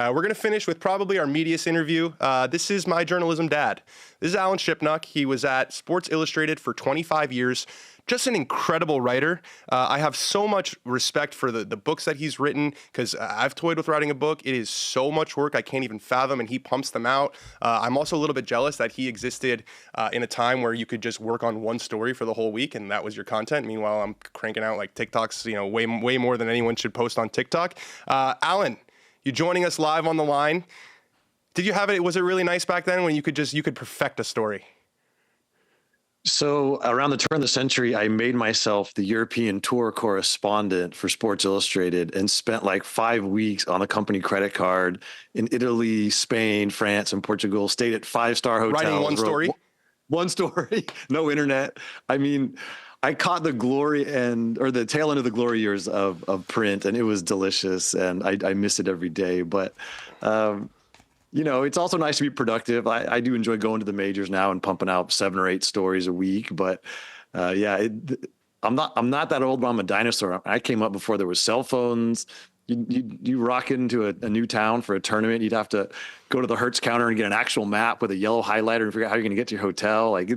We're going to finish with probably our meatiest interview. This is my journalism dad. This is Alan Shipnuck. He was at Sports Illustrated for 25 years. Just an incredible writer. I have so much respect for the books that he's written because I've toyed with writing a book. It is so much work I can't even fathom, and he pumps them out. I'm also a little bit jealous that he existed in a time where you could just work on one story for the whole week, and that was your content. Meanwhile, I'm cranking out like TikToks, way more than anyone should post on TikTok. Alan, you joining us live on the line. Did you have it? Was it really nice back then when you could perfect a story? So around the turn of the century, I made myself the European tour correspondent for Sports Illustrated and spent like 5 weeks on a company credit card in Italy, Spain, France, and Portugal, stayed at 5-star hotels. Writing one story? One story, no internet. I mean, I caught the the tail end of the glory years of print, and it was delicious, and I miss it every day. But, it's also nice to be productive. I do enjoy going to the majors now and pumping out 7 or 8 stories a week. But I'm not that old, but I'm a dinosaur. I came up before there was cell phones. You rock into a new town for a tournament. You'd have to go to the Hertz counter and get an actual map with a yellow highlighter and figure out how you're going to get to your hotel. Like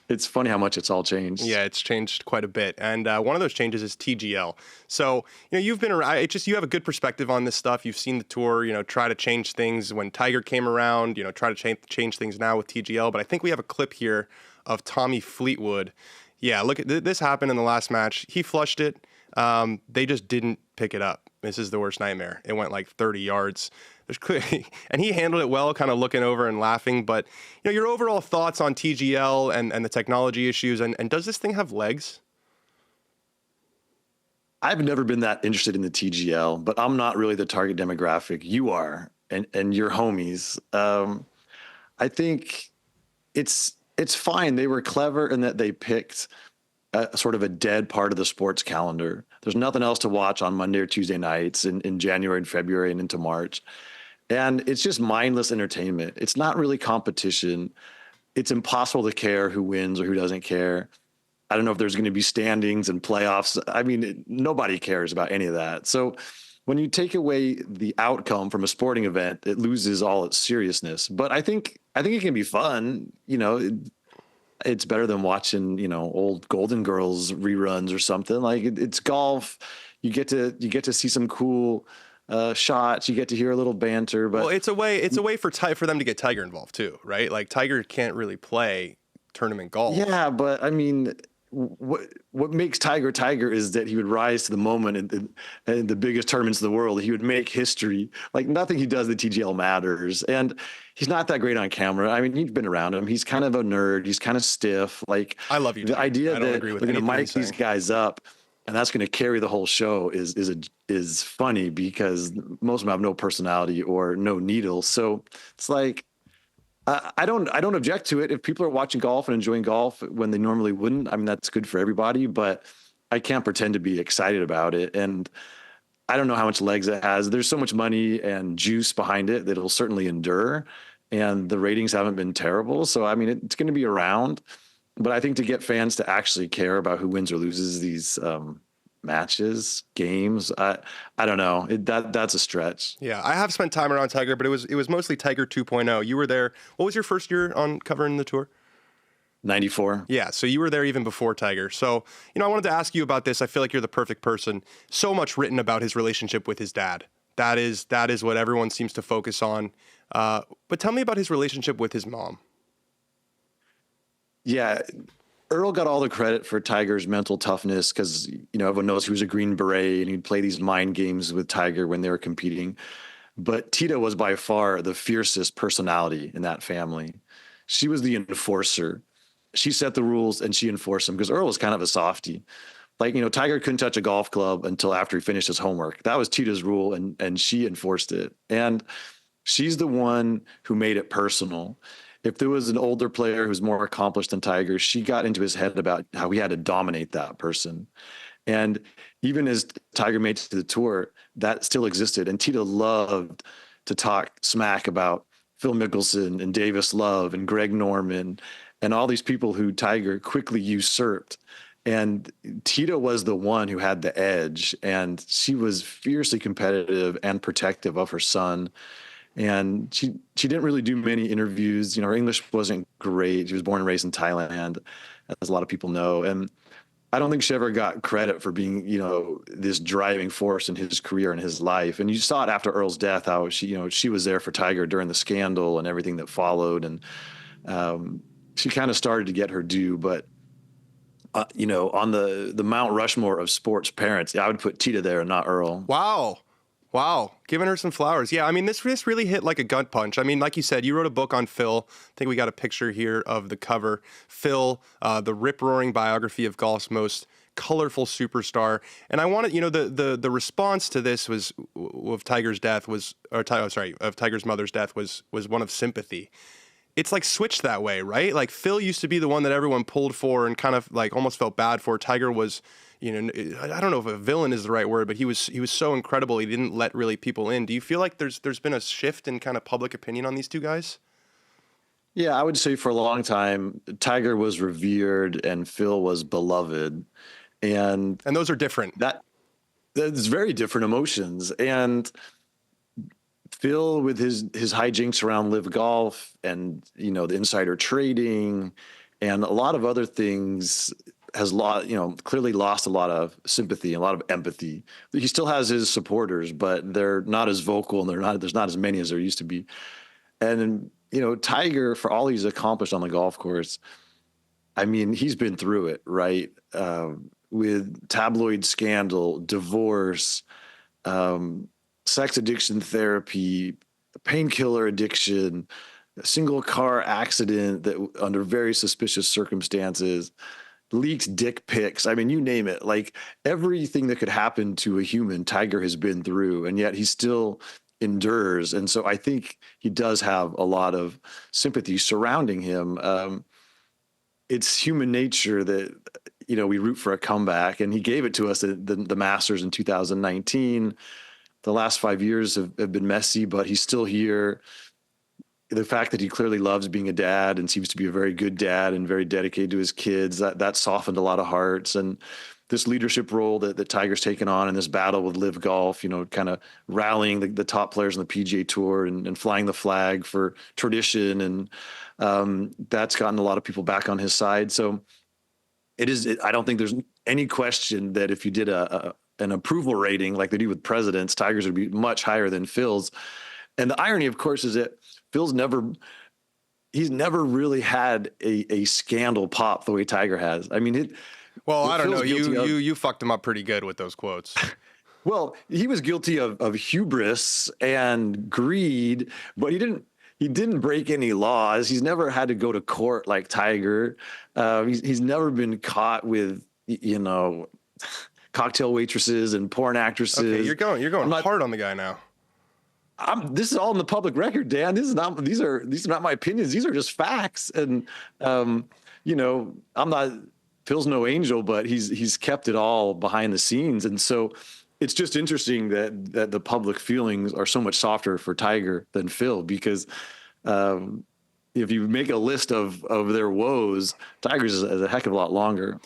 it's funny how much it's all changed. Yeah, it's changed quite a bit. And one of those changes is TGL. So, you've been around, you have a good perspective on this stuff. You've seen the tour, try to change things when Tiger came around, try to change things now with TGL. But I think we have a clip here of Tommy Fleetwood. Yeah, look, this happened in the last match. He flushed it. They just didn't pick it up. This is the worst nightmare. It went like 30 yards. And he handled it well, kind of looking over and laughing. But, your overall thoughts on TGL and the technology issues, and does this thing have legs? I've never been that interested in the TGL, but I'm not really the target demographic. You are, and your homies. I think it's fine. They were clever in that they picked sort of a dead part of the sports calendar. There's nothing else to watch on Monday or Tuesday nights in January and February and into March. And it's just mindless entertainment. It's not really competition. It's impossible to care who wins or who doesn't care. I don't know if there's going to be standings and playoffs. I mean, nobody cares about any of that. So when you take away the outcome from a sporting event, it loses all its seriousness. But I think it can be fun. It's better than watching, old Golden Girls reruns or something. Like it's golf. You get to see some cool shots. You get to hear a little banter. But it's a way for them to get Tiger involved too, right? Like Tiger can't really play tournament golf. Yeah, but I mean, what makes Tiger is that he would rise to the moment in the biggest tournaments in the world. He would make history. Like nothing he does, the TGL matters. And he's not that great on camera. I mean, you've been around him. He's kind of a nerd. He's kind of stiff. Like I love you. The idea that they're going to mic these guys up and that's going to carry the whole show is funny because most of them have no personality or no needle. So it's like, I don't object to it. If people are watching golf and enjoying golf when they normally wouldn't, I mean, that's good for everybody, but I can't pretend to be excited about it. And I don't know how much legs it has. There's so much money and juice behind it that it'll certainly endure. And the ratings haven't been terrible. So, I mean, it's going to be around, but I think to get fans to actually care about who wins or loses these, matches, games. I don't know. That's a stretch. Yeah, I have spent time around Tiger, but it was mostly Tiger 2.0. You were there. What was your first year on covering the tour? 94. Yeah, so you were there even before Tiger. So, I wanted to ask you about this. I feel like you're the perfect person. So much written about his relationship with his dad. That is what everyone seems to focus on. But tell me about his relationship with his mom. Yeah, Earl got all the credit for Tiger's mental toughness because, everyone knows he was a Green Beret and he'd play these mind games with Tiger when they were competing. But Tita was by far the fiercest personality in that family. She was the enforcer. She set the rules and she enforced them because Earl was kind of a softie. Like, Tiger couldn't touch a golf club until after he finished his homework. That was Tita's rule and she enforced it. And she's the one who made it personal. If there was an older player who's more accomplished than Tiger, she got into his head about how he had to dominate that person. And even as Tiger made it to the tour, that still existed. And Tita loved to talk smack about Phil Mickelson and Davis Love and Greg Norman and all these people who Tiger quickly usurped. And Tita was the one who had the edge, and she was fiercely competitive and protective of her son. And she didn't really do many interviews. Her English wasn't great. She was born and raised in Thailand, as a lot of people know. And I don't think she ever got credit for being, this driving force in his career and his life. And you saw it after Earl's death, how she was there for Tiger during the scandal and everything that followed. And she kind of started to get her due. But, on the Mount Rushmore of sports parents, I would put Tita there and not Earl. Wow. Giving her some flowers. Yeah, I mean, this really hit like a gut punch. I mean, like you said, you wrote a book on Phil. I think we got a picture here of the cover. Phil, the rip-roaring biography of golf's most colorful superstar. And I wanted, the response to this was, of Tiger's death of Tiger's mother's death was one of sympathy. It's like switched that way, right? Like Phil used to be the one that everyone pulled for and kind of like almost felt bad for. Tiger was, I don't know if a villain is the right word, but he was so incredible. He didn't let really people in. Do you feel like there's been a shift in kind of public opinion on these two guys? Yeah, I would say for a long time, Tiger was revered and Phil was beloved. And those are different. That's very different emotions. And Phil, with his hijinks around LIV Golf and, the insider trading and a lot of other things, has clearly lost a lot of sympathy and a lot of empathy. He still has his supporters, but they're not as vocal and there's not as many as there used to be. And, Tiger, for all he's accomplished on the golf course, I mean, he's been through it, right? With tabloid scandal, divorce, sex addiction therapy, painkiller addiction, a single car accident that under very suspicious circumstances, leaked dick pics. I mean, you name it. Like everything that could happen to a human, Tiger has been through, and yet he still endures. And so I think he does have a lot of sympathy surrounding him. It's human nature that, we root for a comeback, and he gave it to us at the Masters in 2019. The last 5 years have been messy, but he's still here. The fact that he clearly loves being a dad and seems to be a very good dad and very dedicated to his kids, that softened a lot of hearts. And this leadership role that Tiger's taken on in this battle with LIV Golf, kind of rallying the top players on the PGA Tour and flying the flag for tradition. And that's gotten a lot of people back on his side. So I don't think there's any question that if you did an approval rating like they do with presidents, Tiger's would be much higher than Phil's. And the irony, of course, is that Phil's he's never really had a scandal pop the way Tiger has. I mean, I don't know. You fucked him up pretty good with those quotes. Well, he was guilty of hubris and greed, but he didn't break any laws. He's never had to go to court like Tiger. He's never been caught with, cocktail waitresses and porn actresses. Okay, you're going hard on the guy now. This is all in the public record, Dan. These are not my opinions. These are just facts. And Phil's no angel, but he's kept it all behind the scenes. And so it's just interesting that the public feelings are so much softer for Tiger than Phil, because if you make a list of their woes, Tiger's is a heck of a lot longer.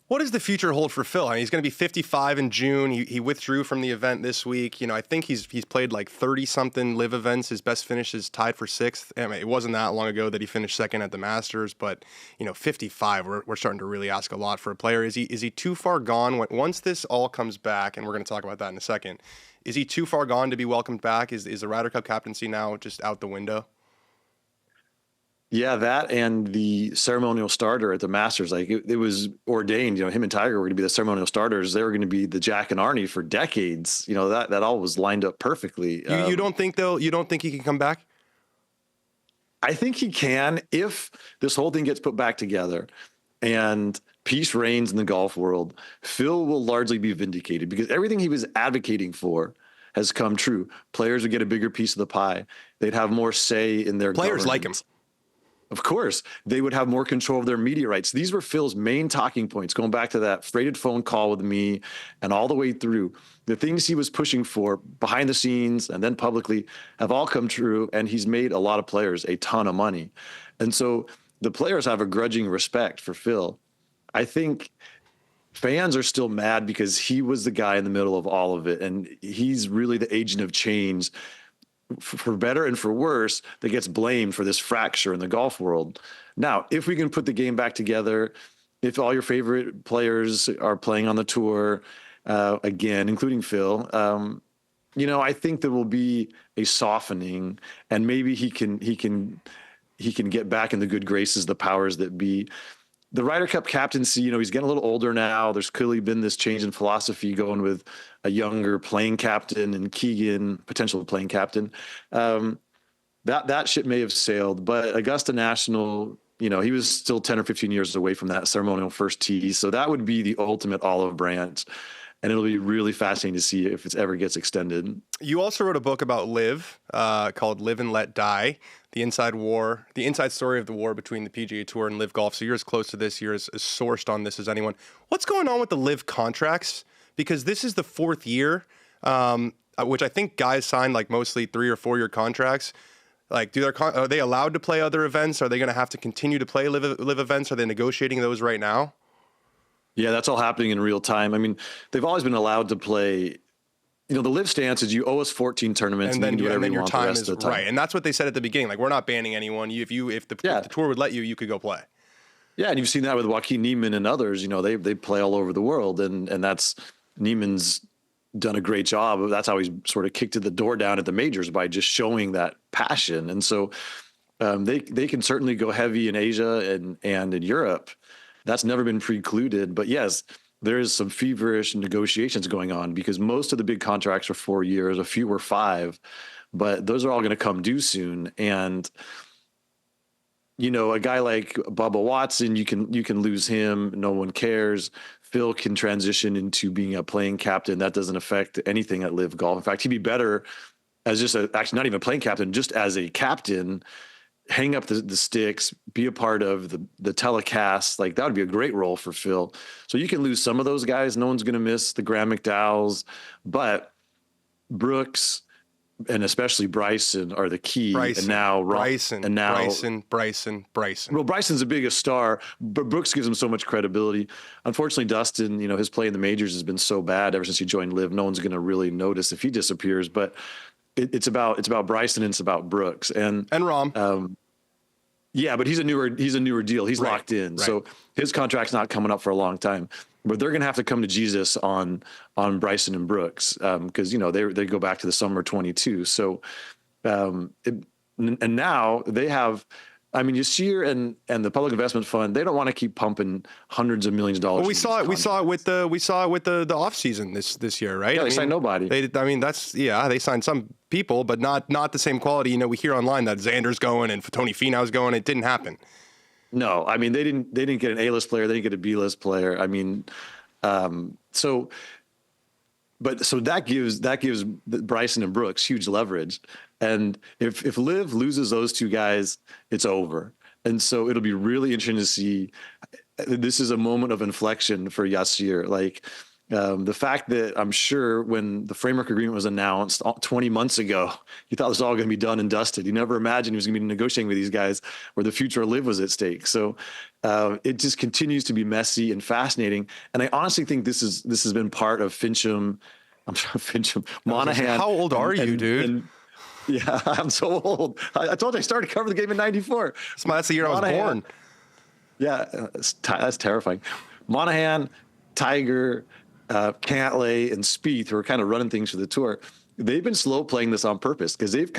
What does the future hold for Phil? I mean, he's going to be 55 in June. He withdrew from the event this week. I think he's played like 30-something LIV events. His best finish is tied for 6th. I mean, it wasn't that long ago that he finished 2nd at the Masters, but 55, we're starting to really ask a lot for a player. Is he too far gone? Once this all comes back, and we're going to talk about that in a second, is he too far gone to be welcomed back? Is the Ryder Cup captaincy now just out the window? Yeah, that and the ceremonial starter at the Masters, like it was ordained, him and Tiger were going to be the ceremonial starters. They were going to be the Jack and Arnie for decades. That all was lined up perfectly. You don't think you don't think he can come back? I think he can if this whole thing gets put back together and peace reigns in the golf world. Phil will largely be vindicated because everything he was advocating for has come true. Players would get a bigger piece of the pie. They'd have more say in their players like him. Of course, they would have more control of their media rights. These were Phil's main talking points, going back to that freighted phone call with me and all the way through. The things he was pushing for behind the scenes and then publicly have all come true, and he's made a lot of players a ton of money. And so the players have a grudging respect for Phil. I think fans are still mad because he was the guy in the middle of all of it, and he's really the agent of change. for better and for worse, that gets blamed for this fracture in the golf world. Now, if we can put the game back together, if all your favorite players are playing on the tour again, including Phil, I think there will be a softening, and maybe he can get back in the good graces of the powers that be. The Ryder Cup captaincy, he's getting a little older now. There's clearly been this change in philosophy, going with a younger playing captain and Keegan, potential playing captain. That ship may have sailed, but Augusta National, he was still 10 or 15 years away from that ceremonial first tee. So that would be the ultimate olive branch. And it'll be really fascinating to see if it ever gets extended. You also wrote a book about LIV called Live and Let Die, the inside story of the war between the PGA Tour and LIV Golf. So you're as close to this, you're as sourced on this as anyone. What's going on with the LIV contracts? Because this is the fourth year, which I think guys sign like mostly 3 or 4 year contracts. Like, are they allowed to play other events? Are they going to have to continue to play live events? Are they negotiating those right now? Yeah, that's all happening in real time. I mean, they've always been allowed to play. The LIV stance is you owe us 14 tournaments, and then your time is right. And that's what they said at the beginning. Like, we're not banning anyone. If the tour would let you, you could go play. Yeah, and you've seen that with Joaquin Niemann and others. They play all over the world, and that's Niemann's done a great job. That's how he's sort of kicked the door down at the majors, by just showing that passion. And so they can certainly go heavy in Asia and in Europe. That's never been precluded. But yes, there is some feverish negotiations going on, because most of the big contracts are 4 years, a few were 5, but those are all going to come due soon. And a guy like Bubba Watson, you can lose him. No one cares. Phil can transition into being a playing captain. That doesn't affect anything at LIV Golf. In fact, he'd be better as actually not even a playing captain, just as a captain. Hang up the sticks, be a part of the telecast. Like, that would be a great role for Phil. So you can lose some of those guys. No one's going to miss the Graham McDowells, but Brooks and especially Bryson are the key. Bryson. Well, Bryson's the biggest star, but Brooks gives him so much credibility. Unfortunately, Dustin, his play in the majors has been so bad ever since he joined LIV. No one's going to really notice if he disappears, but it's about Bryson, and it's about Brooks and Rahm. Yeah, but he's a newer deal. He's locked in, right. So his contract's not coming up for a long time. But they're going to have to come to Jesus on Bryson and Brooks, because they go back to the summer 22. So and now they have. I mean, Yasir and the Public Investment Fund, they don't want to keep pumping hundreds of millions of dollars. Well, we saw it with the off season this year, right? Yeah, they signed nobody. They signed some people, but not the same quality. We hear online that Xander's going and Tony Finau's going. It didn't happen. No, I mean, they didn't get an A-list player. They didn't get a B-list player. I mean, so that gives Bryson and Brooks huge leverage. And if LIV loses those two guys, it's over. And so it'll be really interesting to see. This is a moment of inflection for Yasir. Like, the fact that I'm sure when the framework agreement was announced 20 months ago, he thought it was all going to be done and dusted. He never imagined he was going to be negotiating with these guys where the future of LIV was at stake. So it just continues to be messy and fascinating. And I honestly think this has been part of Monahan. How old are you, dude? Yeah, I'm so old. I told you I started covering the game in '94. That's the year I was born. Yeah, that's terrifying. Monahan, Tiger, Cantlay, and Spieth, who are kind of running things for the tour, they've been slow playing this on purpose, because they've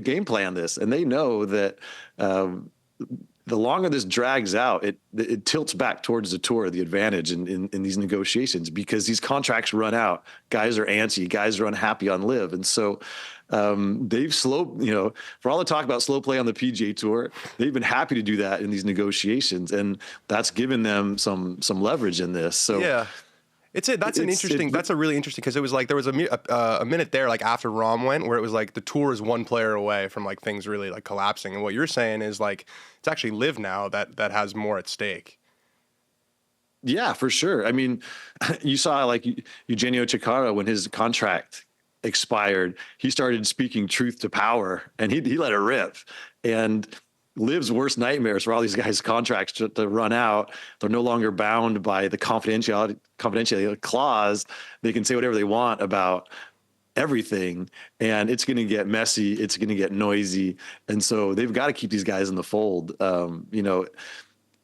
game planned this, and they know that the longer this drags out, it tilts back towards the tour, the advantage in these negotiations, because these contracts run out. Guys are antsy. Guys are unhappy on LIV, and so. They've for all the talk about slow play on the PGA Tour, they've been happy to do that in these negotiations, and that's given them some leverage in this. So yeah, that's a really interesting, because it was like there was a minute there, like after Rahm went, where it was like the tour is one player away from like things really like collapsing, and what you're saying is like it's actually LIV now that has more at stake. Yeah, for sure. I mean, you saw like Eugenio Chacarra, when his contract expired, he started speaking truth to power, and he let it rip. And LIV's worst nightmares for all these guys' contracts to run out. They're no longer bound by the confidentiality clause. They can say whatever they want about everything, and it's going to get messy. It's going to get noisy. And so they've got to keep these guys in the fold.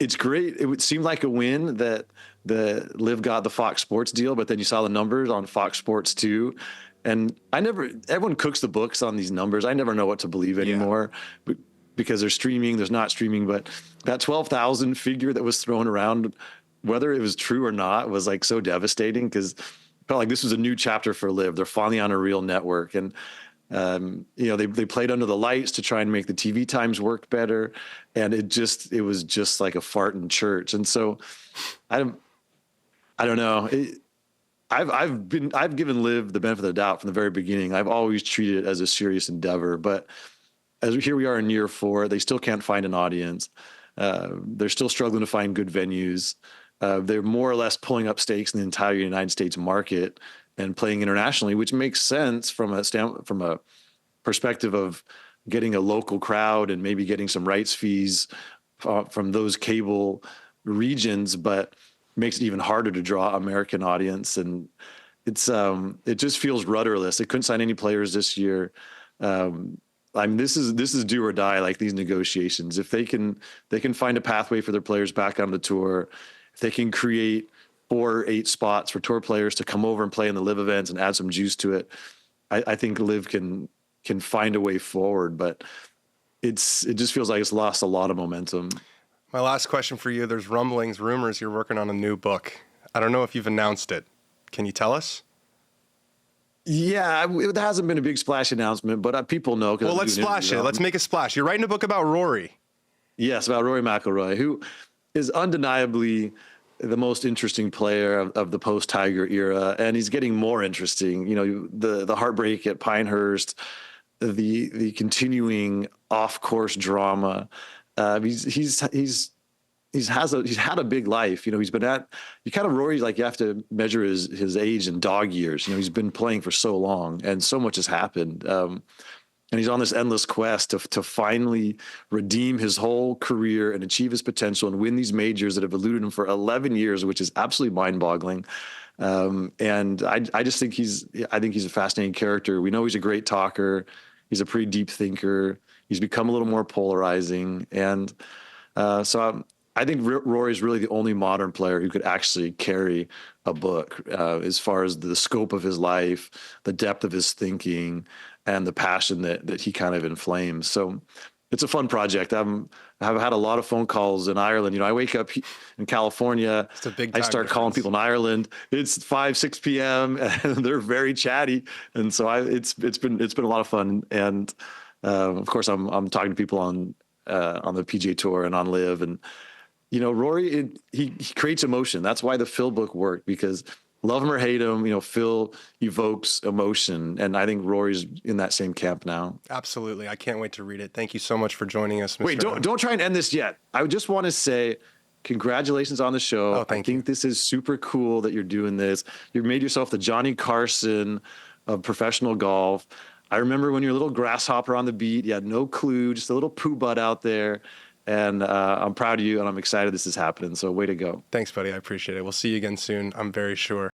It's great. It would seem like a win that the LIV got the Fox Sports deal, but then you saw the numbers on Fox Sports too. And everyone cooks the books on these numbers. I never know what to believe anymore. Yeah. Because there's streaming, there's not streaming, but that 12,000 figure that was thrown around, whether it was true or not, was like so devastating, because felt like this was a new chapter for LIV. They're finally on a real network, and they played under the lights to try and make the TV times work better, and it was just like a fart in church. And so I don't know. I've given LIV the benefit of the doubt from the very beginning. I've always treated it as a serious endeavor, but here we are in year 4, they still can't find an audience. They're still struggling to find good venues. They're more or less pulling up stakes in the entire United States market and playing internationally, which makes sense from a perspective of getting a local crowd and maybe getting some rights fees from those cable regions, but makes it even harder to draw American audience. And it just feels rudderless. They couldn't sign any players this year. This is do or die, like these negotiations. If they can find a pathway for their players back on the tour, if they can create 4 or 8 spots for tour players to come over and play in the LIV events and add some juice to it, I think LIV can find a way forward. But it just feels like it's lost a lot of momentum. My last question for you: there's rumors you're working on a new book. I don't know if you've announced it. Can you tell us? Yeah, it hasn't been a big splash announcement, but people know. Well, let's splash it. Let's make a splash. You're writing a book about Rory. Yes, about Rory McIlroy, who is undeniably the most interesting player of the post-Tiger era, and he's getting more interesting. The heartbreak at Pinehurst, the continuing off-course drama. He's had a big life. He's been Rory, like, you have to measure his age in dog years. He's been playing for so long, and so much has happened. And he's on this endless quest to finally redeem his whole career and achieve his potential and win these majors that have eluded him for 11 years, which is absolutely mind-boggling. And I just think he's a fascinating character. We know he's a great talker. He's a pretty deep thinker. He's become a little more polarizing. And so I think Rory's really the only modern player who could actually carry a book as far as the scope of his life, the depth of his thinking, and the passion that he kind of inflames. So it's a fun project. I've had a lot of phone calls in Ireland. I wake up in California. It's a big I start calling people in Ireland. It's 5, 6 p.m. and they're very chatty. And so it's been a lot of fun. And of course, I'm talking to people on the PGA Tour and on LIV. And Rory, he creates emotion. That's why the Phil book worked, because love him or hate him, Phil evokes emotion. And I think Rory's in that same camp now. Absolutely. I can't wait to read it. Thank you so much for joining us, Mr. Wait, don't try and end this yet. I just want to say congratulations on the show. Oh, I think this is super cool that you're doing this. You've made yourself the Johnny Carson of professional golf. I remember when you're a little grasshopper on the beat, you had no clue, just a little poo butt out there. And I'm proud of you, and I'm excited this is happening. So way to go. Thanks, buddy. I appreciate it. We'll see you again soon, I'm very sure.